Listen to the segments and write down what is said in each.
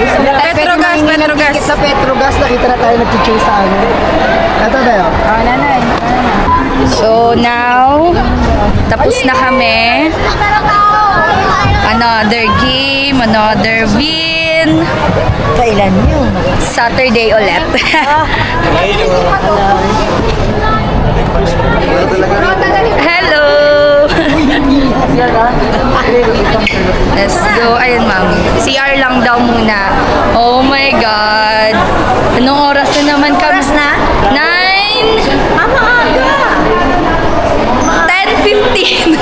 Petrogas, Petrogas. Sa Petrogas, nakita na tayo nag-chase sa ano. Ito tayo. Nanay. So now, tapos na kami. Another game, another win. Kailan yun? Saturday ulit. Hello! Let's go. Ayun, ma'am. CR lang daw muna. Oh my God. Anong oras na naman kami? Oras na? 9? Maaga! 10:15.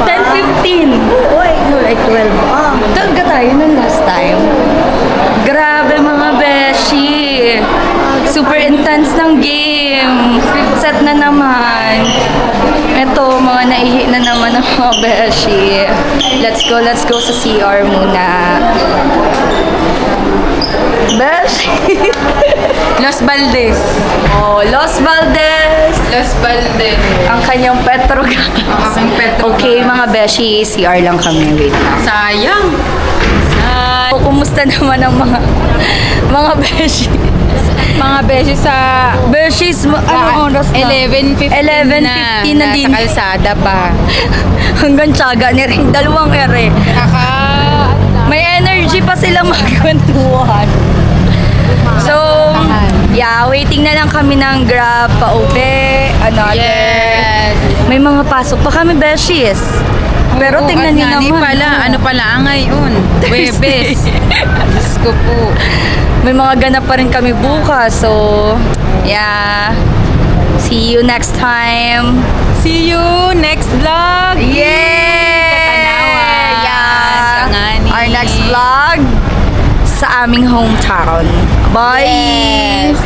10:15. Uy, like 12. Talaga tayo nung last time. Grabe mga beshi. Super intense ng game. Fifth set na naman. Ito, mga naihi na naman ng mga beshi. Let's go sa CR muna. Beshi. Los Valdez. Oh, Los Valdez. Los Valdez. Ang kanyang Petrogas. Ang Petrogas. Okay, mga beshi. CR lang kami. Wait lang. Sayang. O, kumusta naman ang mga beshi? Mga beses sa Beshies, anong oras na? 11:15 11:15 na din. Nasa kalsada pa. Hanggang tiyaga ni rin. Dalawang ere. May energy pa sila magkwentuhan. So, yeah, waiting na lang kami ng Grab pa uwi. Another. Yes. May mga pasok pa kami, Beshies. Pero Oo, tingnan at niyo ngani naman. pala, ano pala ang ngayon? Webes. Diyos ko po. May mga ganap pa rin kami bukas. So, yeah. See you next time. See you next vlog. Yeah! Kangani. Our next vlog sa aming hometown. Bye! Yes.